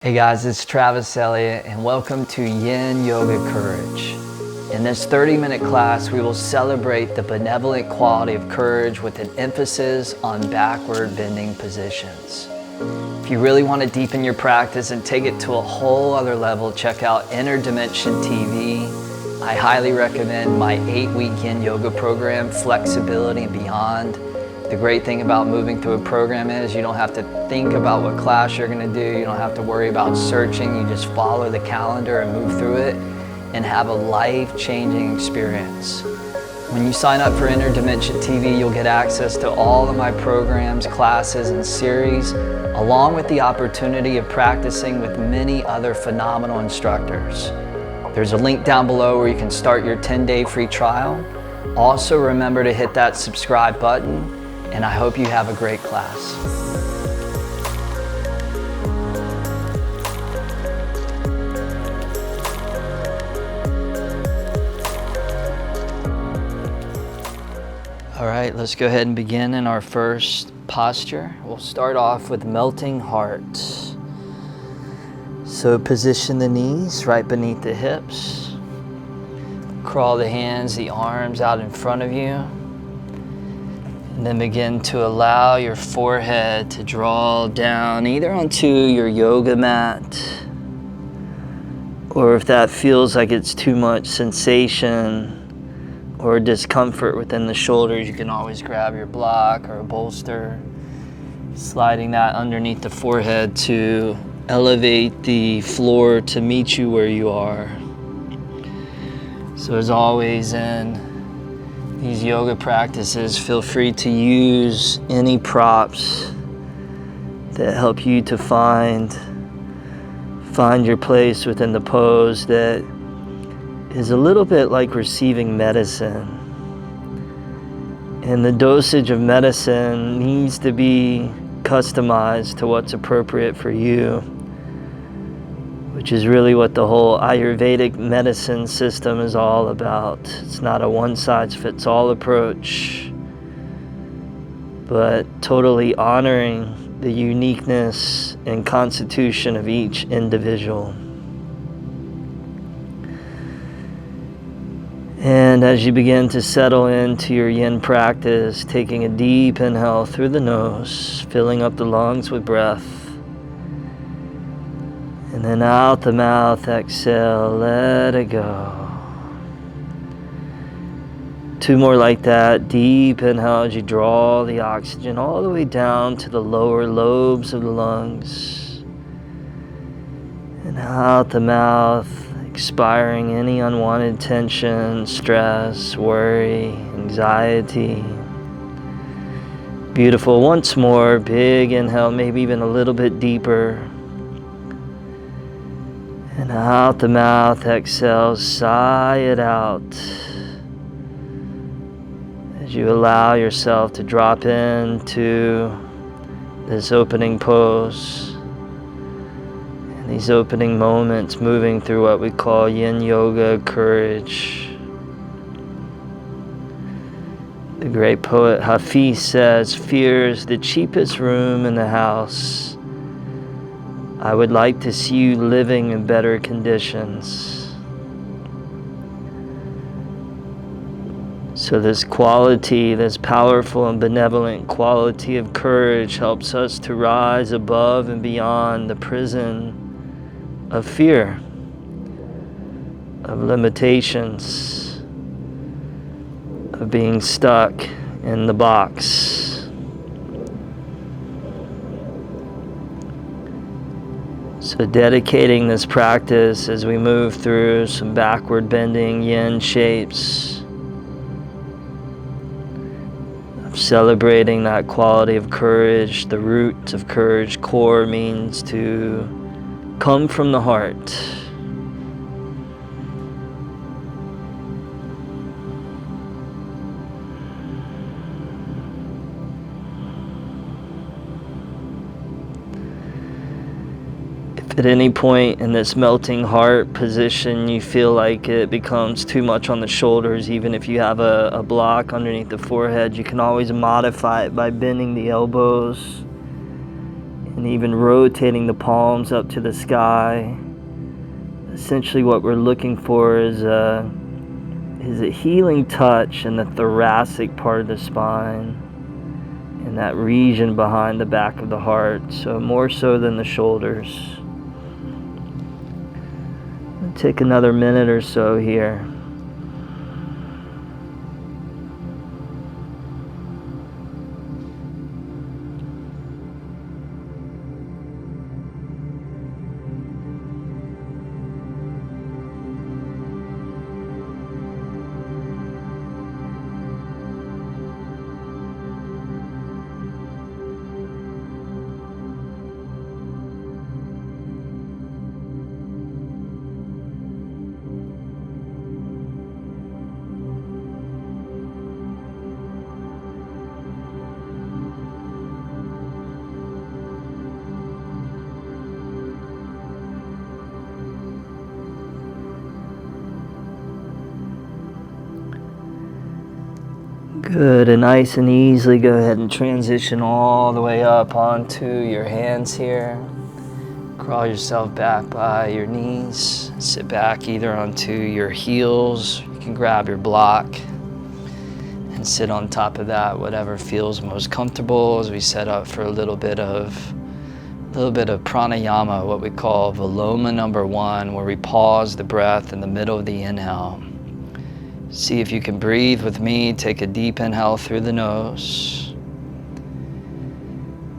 Hey guys, it's Travis Eliot and welcome to Yin Yoga Courage. In this 30-minute class, we will celebrate the benevolent quality of courage with an emphasis on backward bending positions. If you really want to deepen your practice and take it to a whole other level, check out Inner Dimension TV. I highly recommend my 8-week Yin Yoga program, Flexibility and Beyond. The great thing about moving through a program is you don't have to think about what class you're going to do. You don't have to worry about searching. You just follow the calendar and move through it and have a life-changing experience. When you sign up for Inner Dimension TV, you'll get access to all of my programs, classes, and series, along with the opportunity of practicing with many other phenomenal instructors. There's a link down below where you can start your 10-day free trial. Also, remember to hit that subscribe button. And I hope you have a great class. All right, let's go ahead and begin in our first posture. We'll start off with melting heart. So position the knees right beneath the hips. Crawl the hands, the arms out in front of you. And then begin to allow your forehead to draw down either onto your yoga mat, or if that feels like it's too much sensation or discomfort within the shoulders, you can always grab your block or a bolster, sliding that underneath the forehead to elevate the floor to meet you where you are. So as always in these yoga practices, feel free to use any props that help you to find your place within the pose that is a little bit like receiving medicine. And the dosage of medicine needs to be customized to what's appropriate for you, which is really what the whole Ayurvedic medicine system is all about. It's not a one-size-fits-all approach, but totally honoring the uniqueness and constitution of each individual. And as you begin to settle into your yin practice, taking a deep inhale through the nose, filling up the lungs with breath, and then out the mouth, exhale, let it go. 2 more like that. Deep inhale as you draw the oxygen all the way down to the lower lobes of the lungs. And out the mouth, expiring any unwanted tension, stress, worry, anxiety. Beautiful. Once more, big inhale, maybe even a little bit deeper. And out the mouth, exhale, sigh it out. As you allow yourself to drop into this opening pose. And these opening moments moving through what we call Yin Yoga Courage. The great poet Hafiz says, "Fear is the cheapest room in the house. I would like to see you living in better conditions." So this quality, this powerful and benevolent quality of courage helps us to rise above and beyond the prison of fear, of limitations, of being stuck in the box. So dedicating this practice as we move through some backward bending yin shapes, of celebrating that quality of courage. The root of courage, core, means to come from the heart. At any point in this melting heart position you feel like it becomes too much on the shoulders, even if you have a block underneath the forehead, you can always modify it by bending the elbows and even rotating the palms up to the sky. Essentially what we're looking for is a healing touch in the thoracic part of the spine, in that region behind the back of the heart, so more so than the shoulders. Take another minute or so here. Good, and nice and easily go ahead and transition all the way up onto your hands here. Crawl yourself back by your knees. Sit back either onto your heels. You can grab your block and sit on top of that, whatever feels most comfortable, as we set up for a little bit of pranayama, what we call Viloma number 1, where we pause the breath in the middle of the inhale. See if you can breathe with me. Take a deep inhale through the nose.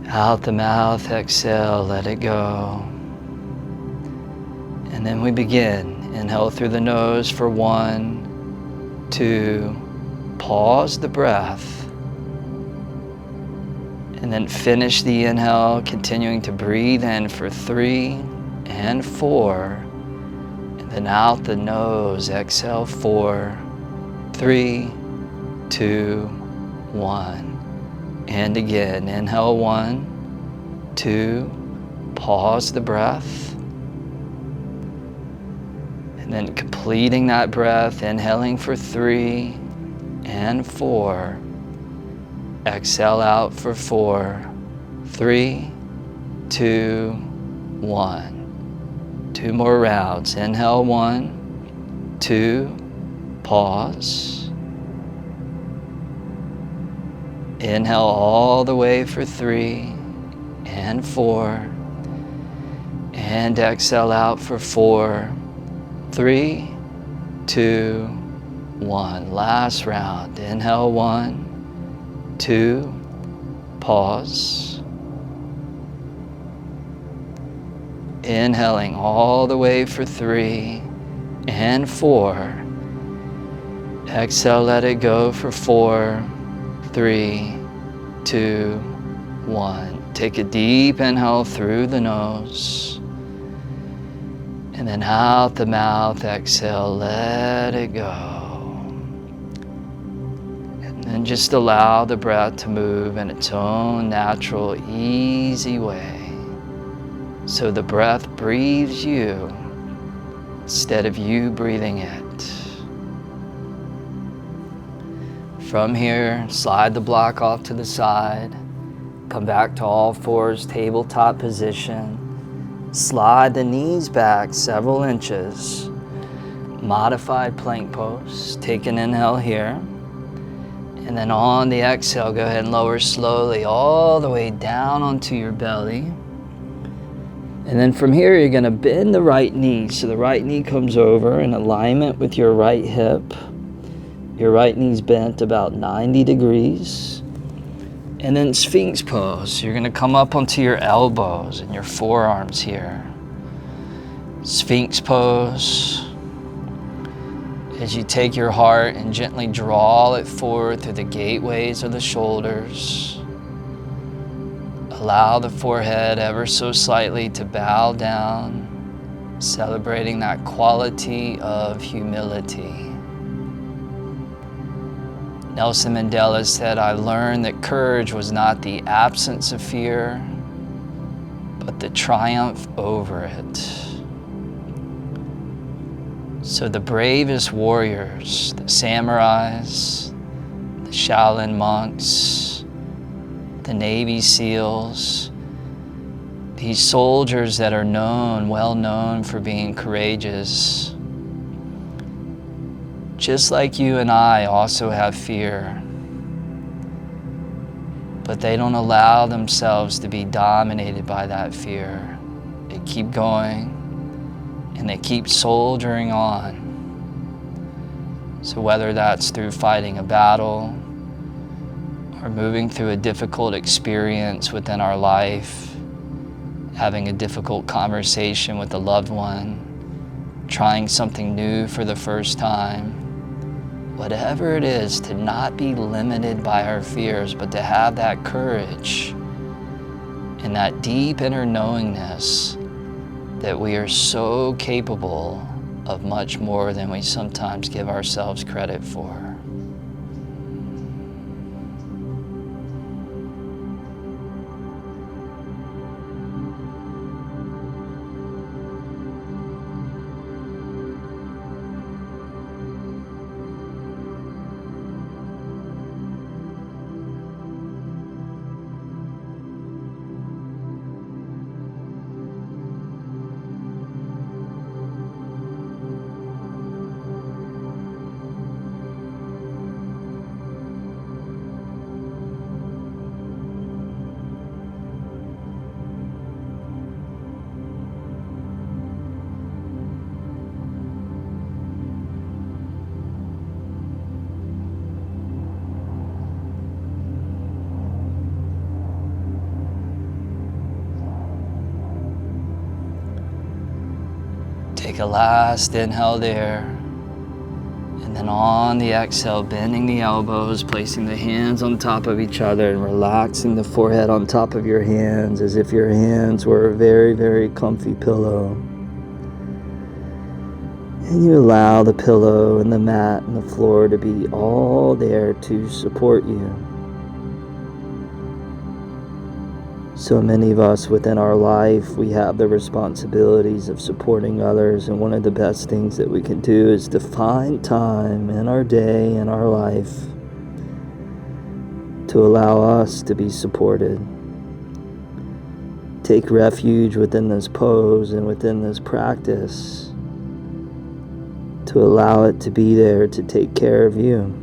Out the mouth, exhale, let it go. And then we begin. Inhale through the nose for 1, 2, pause the breath. And then finish the inhale, continuing to breathe in for 3 and 4. And then out the nose, exhale 4, 3, 2, 1. And again, inhale 1, 2, pause the breath. And then completing that breath, inhaling for 3 and 4. Exhale out for 4, 3, 2, 1. 2 more rounds. Inhale 1, 2, pause. Inhale all the way for 3 and 4. And exhale out for 4, 3, 2, 1. Last round. Inhale 1, 2, pause. Inhaling all the way for 3 and 4. Exhale, let it go for 4, 3, 2, 1. Take a deep inhale through the nose. And then out the mouth, exhale, let it go. And then just allow the breath to move in its own natural, easy way. So the breath breathes you instead of you breathing it. From here, slide the block off to the side. Come back to all fours, tabletop position. Slide the knees back several inches. Modified plank pose. Take an inhale here. And then on the exhale, go ahead and lower slowly all the way down onto your belly. And then from here, you're going to bend the right knee. So the right knee comes over in alignment with your right hip. Your right knee's bent about 90 degrees. And then Sphinx Pose. You're going to come up onto your elbows and your forearms here. Sphinx Pose. As you take your heart and gently draw it forward through the gateways of the shoulders. Allow the forehead ever so slightly to bow down, celebrating that quality of humility. Nelson Mandela said, "I learned that courage was not the absence of fear, but the triumph over it." So the bravest warriors, the samurais, the Shaolin monks, the Navy SEALs, These soldiers that are well known for being courageous, just like you and I, also have fear. But they don't allow themselves to be dominated by that fear. They keep going and they keep soldiering on. So whether that's through fighting a battle or moving through a difficult experience within our life, having a difficult conversation with a loved one, trying something new for the first time, whatever it is, to not be limited by our fears, but to have that courage and that deep inner knowingness that we are so capable of much more than we sometimes give ourselves credit for. Take a last inhale there, and then on the exhale, bending the elbows, placing the hands on top of each other and relaxing the forehead on top of your hands as if your hands were a very, very comfy pillow. And you allow the pillow and the mat and the floor to be all there to support you. So many of us within our life, we have the responsibilities of supporting others, and one of the best things that we can do is to find time in our day, in our life, to allow us to be supported. Take refuge within this pose and within this practice to allow it to be there to take care of you.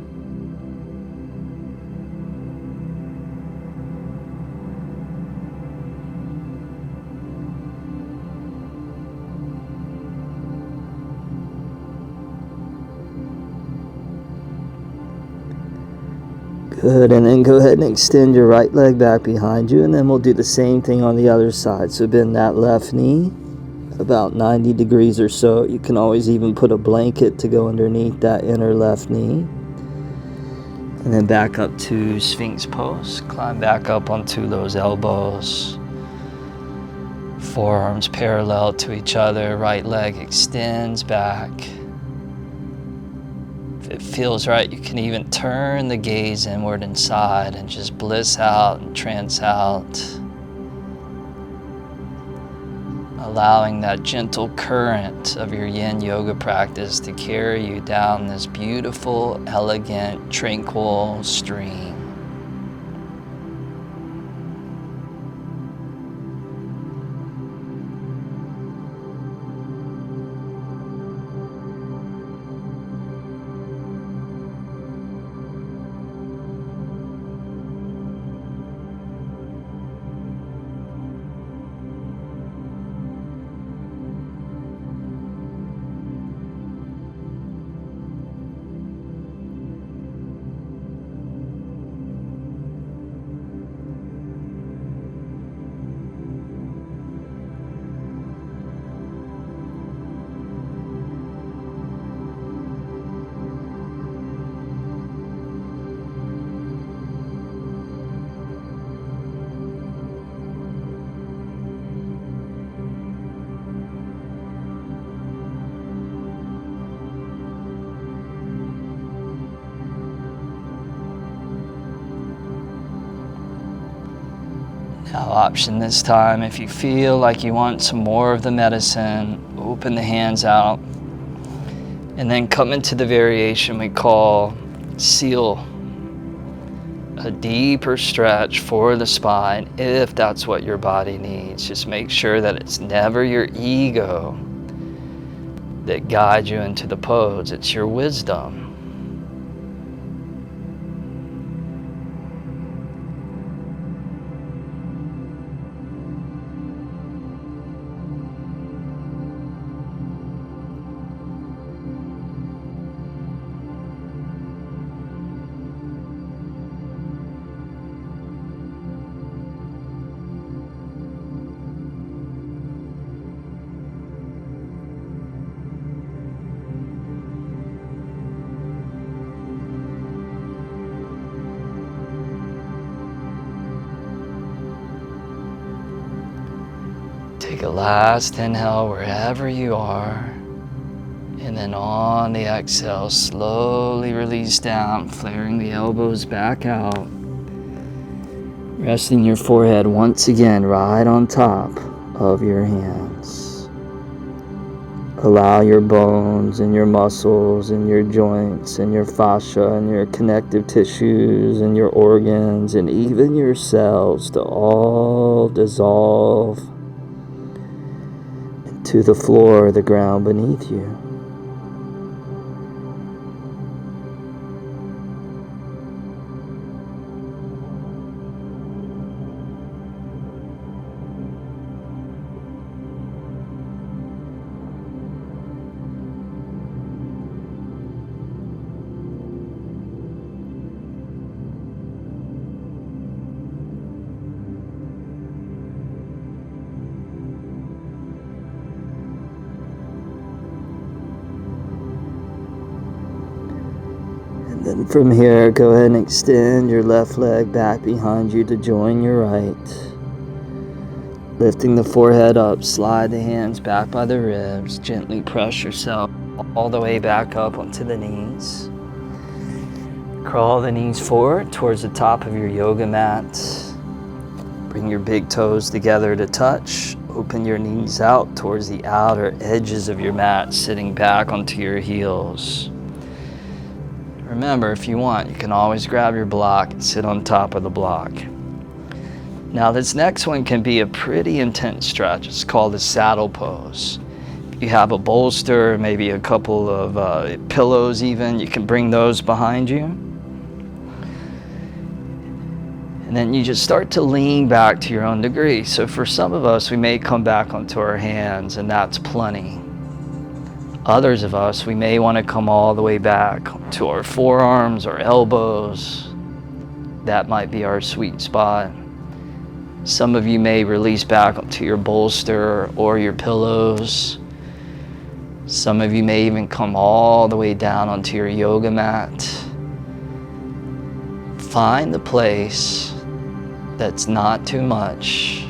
Good, and then go ahead and extend your right leg back behind you, and then we'll do the same thing on the other side. So bend that left knee about 90 degrees or so. You can always even put a blanket to go underneath that inner left knee. And then back up to Sphinx Pose. Climb back up onto those elbows. Forearms parallel to each other. Right leg extends back. If it feels right, you can even turn the gaze inward inside and just bliss out and trance out. Allowing that gentle current of your Yin Yoga practice to carry you down this beautiful, elegant, tranquil stream. Now option this time, if you feel like you want some more of the medicine, open the hands out and then come into the variation we call seal. a deeper stretch for the spine if that's what your body needs. Just make sure that it's never your ego that guides you into the pose. It's your wisdom. Take a last inhale wherever you are, and then on the exhale, slowly release down, flaring the elbows back out. Resting your forehead once again right on top of your hands. Allow your bones and your muscles and your joints and your fascia and your connective tissues and your organs and even your cells to all dissolve to the floor or the ground beneath you. Then from here, go ahead and extend your left leg back behind you to join your right. Lifting the forehead up, slide the hands back by the ribs. Gently press yourself all the way back up onto the knees. Crawl the knees forward towards the top of your yoga mat. Bring your big toes together to touch. Open your knees out towards the outer edges of your mat, sitting back onto your heels. Remember, if you want, you can always grab your block and sit on top of the block. Now this next one can be a pretty intense stretch. It's called the saddle pose. If you have a bolster, maybe a couple of pillows even, you can bring those behind you. And then you just start to lean back to your own degree. So for some of us, we may come back onto our hands, and that's plenty. Others of us, we may want to come all the way back to our forearms or elbows. That might be our sweet spot. Some of you may release back to your bolster or your pillows. Some of you may even come all the way down onto your yoga mat. Find the place that's not too much,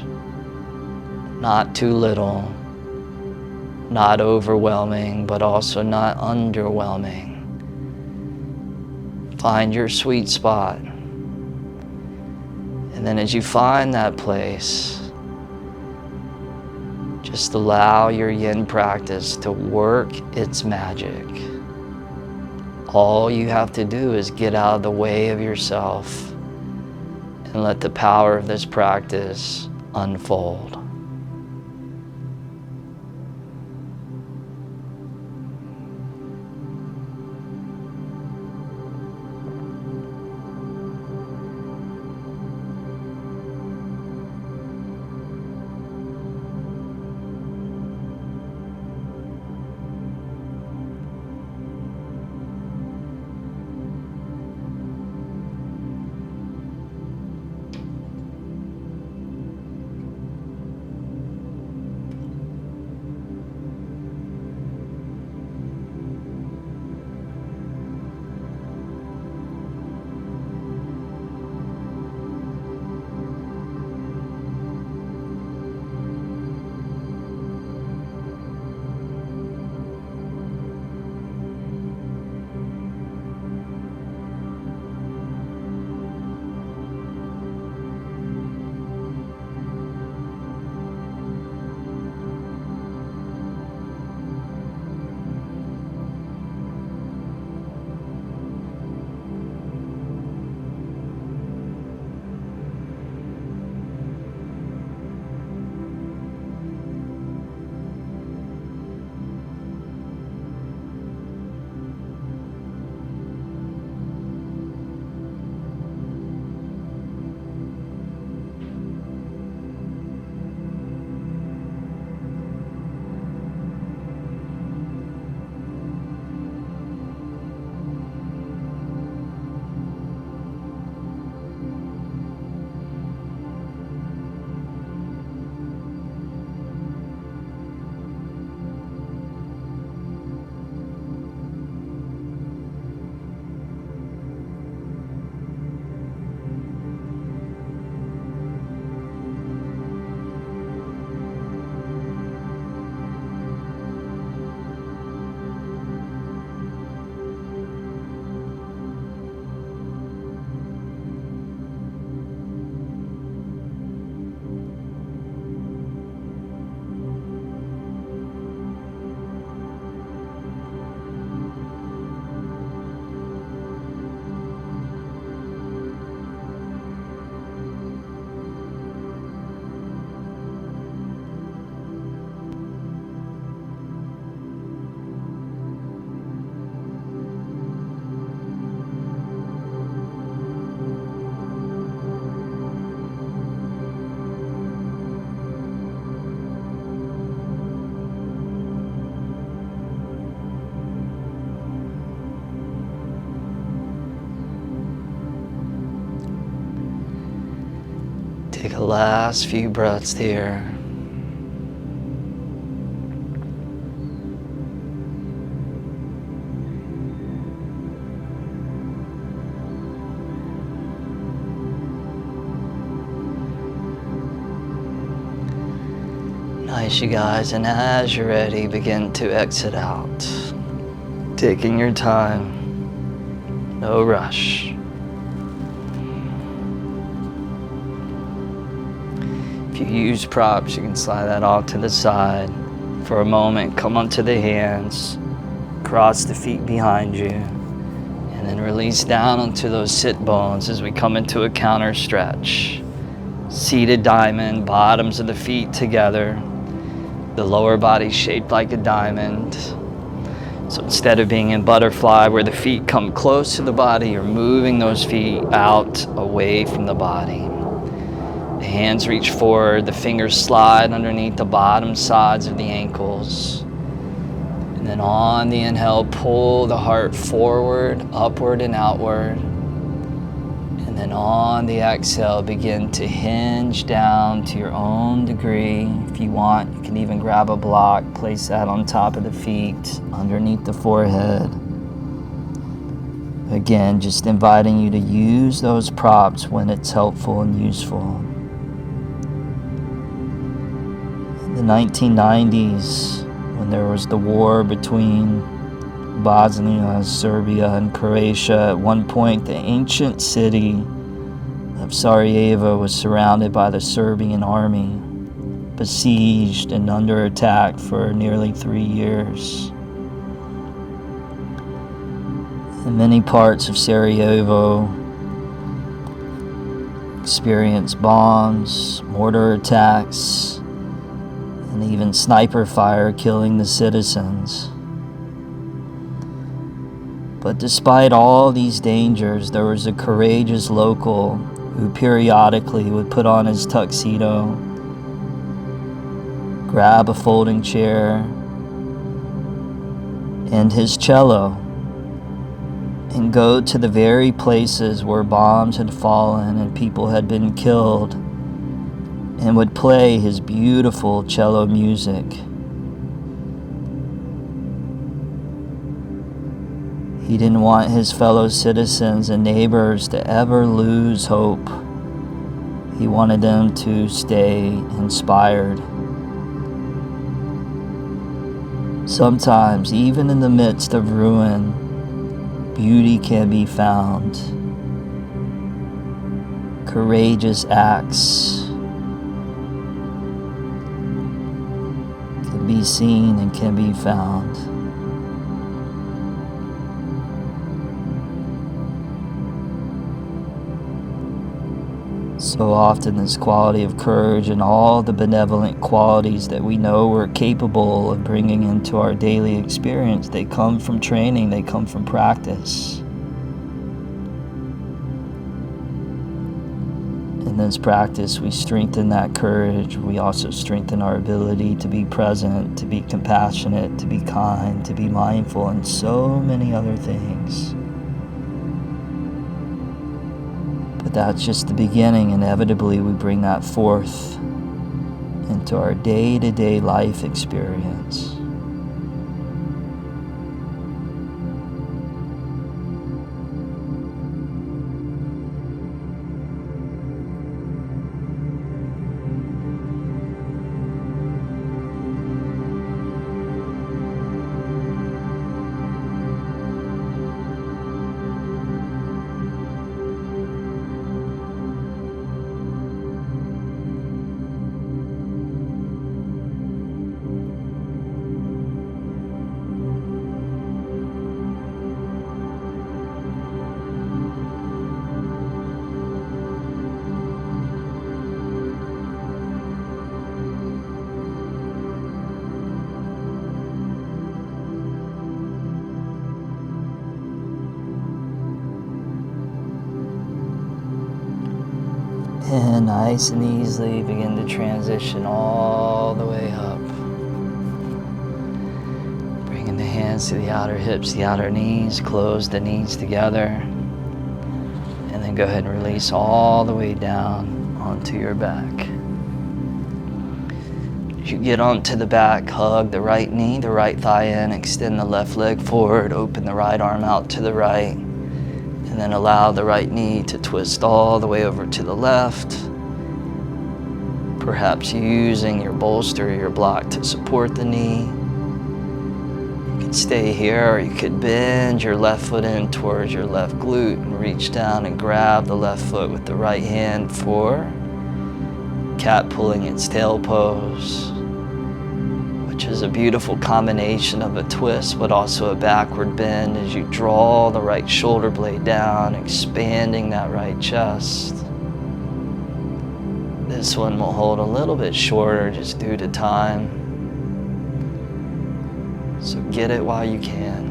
not too little, not overwhelming, but also not underwhelming. Find your sweet spot. And then as you find that place, just allow your yin practice to work its magic. All you have to do is get out of the way of yourself and let the power of this practice unfold. Take a last few breaths here. Nice, you guys, and as you're ready, begin to exit out. Taking your time, no rush. If you use props, you can slide that off to the side. For a moment, come onto the hands, cross the feet behind you, and then release down onto those sit bones as we come into a counter stretch. Seated diamond, bottoms of the feet together. The lower body shaped like a diamond. So instead of being in butterfly where the feet come close to the body, you're moving those feet out away from the body. The hands reach forward, the fingers slide underneath the bottom sides of the ankles. And then on the inhale, pull the heart forward, upward and outward. And then on the exhale, begin to hinge down to your own degree. If you want, you can even grab a block, place that on top of the feet, underneath the forehead. Again, just inviting you to use those props when it's helpful and useful. In the 1990s, when there was the war between Bosnia, Serbia, and Croatia, at one point the ancient city of Sarajevo was surrounded by the Serbian army, besieged and under attack for nearly 3 years. In many parts of Sarajevo experienced bombs, mortar attacks, and even sniper fire killing the citizens. But despite all these dangers, there was a courageous local who periodically would put on his tuxedo, grab a folding chair and his cello, and go to the very places where bombs had fallen and people had been killed, and would play his beautiful cello music. He didn't want his fellow citizens and neighbors to ever lose hope. He wanted them to stay inspired. Sometimes, even in the midst of ruin, beauty can be found. Courageous acts can be seen and can be found. So often this quality of courage and all the benevolent qualities that we know we're capable of bringing into our daily experience, they come from training, they come from practice. In this practice, we strengthen that courage. We also strengthen our ability to be present, to be compassionate, to be kind, to be mindful, and so many other things. But that's just the beginning. Inevitably, we bring that forth into our day-to-day life experience. And nice and easily begin to transition all the way up. Bringing the hands to the outer hips, the outer knees, close the knees together. And then go ahead and release all the way down onto your back. As you get onto the back, hug the right knee, the right thigh in, extend the left leg forward, open the right arm out to the right, and then allow the right knee to twist all the way over to the left, perhaps using your bolster or your block to support the knee. You could stay here, or you could bend your left foot in towards your left glute and reach down and grab the left foot with the right hand for cat pulling its tail pose, which is a beautiful combination of a twist but also a backward bend as you draw the right shoulder blade down, expanding that right chest. This one will hold a little bit shorter just due to time, so get it while you can.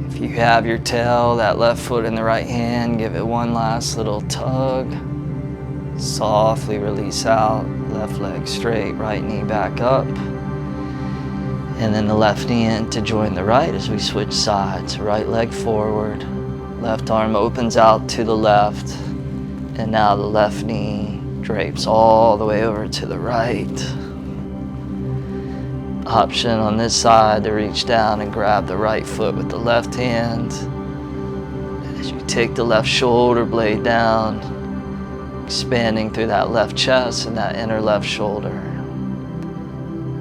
If you have your tail, that left foot in the right hand, give it one last little tug. Softly release out, left leg straight, right knee back up. And then the left knee in to join the right as we switch sides. Right leg forward, left arm opens out to the left. And now the left knee drapes all the way over to the right. Option on this side to reach down and grab the right foot with the left hand. As you take the left shoulder blade down, expanding through that left chest and that inner left shoulder.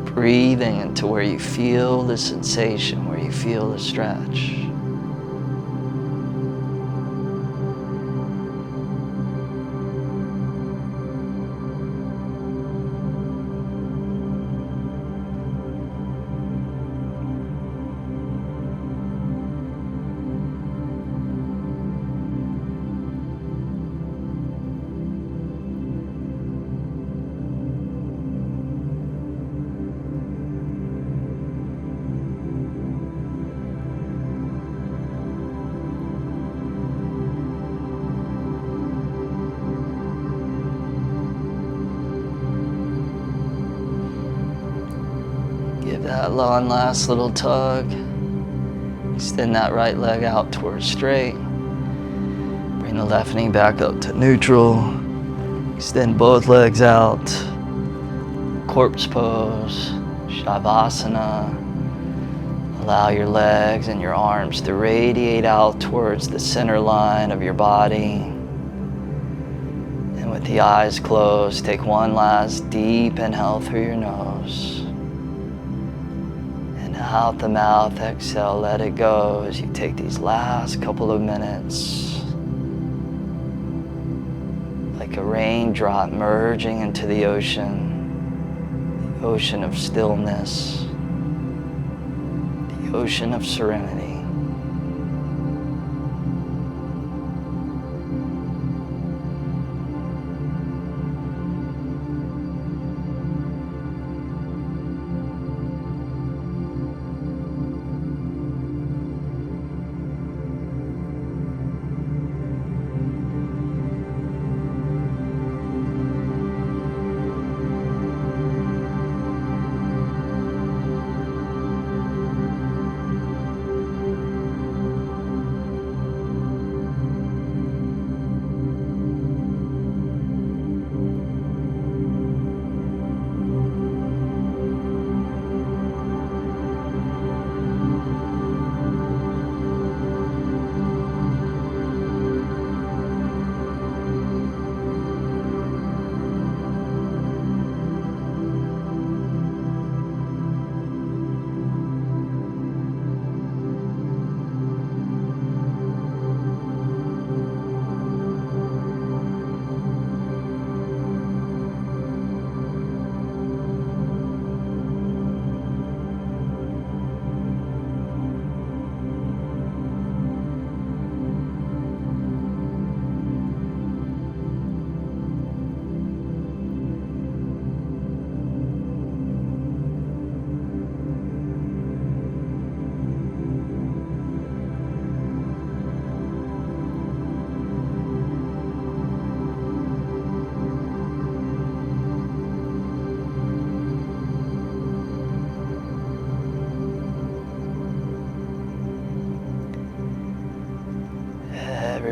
Breathing into where you feel the sensation, where you feel the stretch. Give that one last little tug. Extend that right leg out towards straight. Bring the left knee back up to neutral. Extend both legs out. Corpse pose, Shavasana. Allow your legs and your arms to radiate out towards the center line of your body. And with the eyes closed, take one last deep inhale through your nose. And out the mouth, exhale, let it go as you take these last couple of minutes. Like a raindrop merging into the ocean of stillness, the ocean of serenity.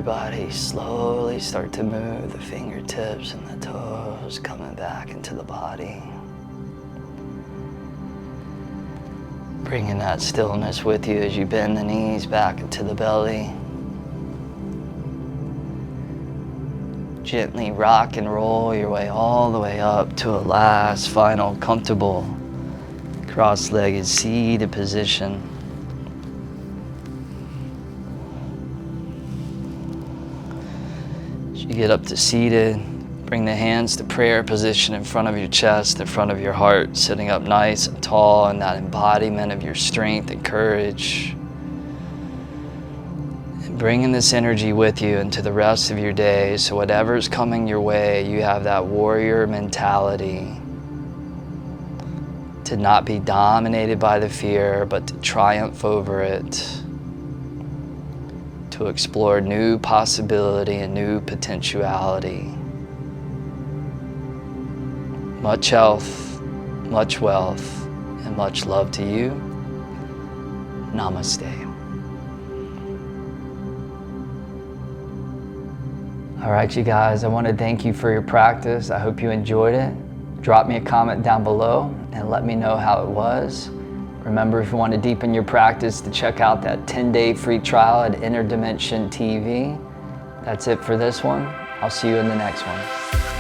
everybody slowly start to move the fingertips and the toes coming back into the body. Bringing that stillness with you as you bend the knees back into the belly. Gently rock and roll your way all the way up to a last, final, comfortable, cross-legged seated position. As you get up to seated, bring the hands to prayer position in front of your chest, in front of your heart, sitting up nice and tall in that embodiment of your strength and courage. And bringing this energy with you into the rest of your day, so whatever's coming your way, you have that warrior mentality to not be dominated by the fear, but to triumph over it, to explore new possibility and new potentiality. Much health, much wealth, and much love to you. Namaste. All right, you guys, I want to thank you for your practice. I hope you enjoyed it. Drop me a comment down below and let me know how it was. Remember, if you want to deepen your practice, to check out that 10-day free trial at Inner Dimension TV. That's it for this one. I'll see you in the next one.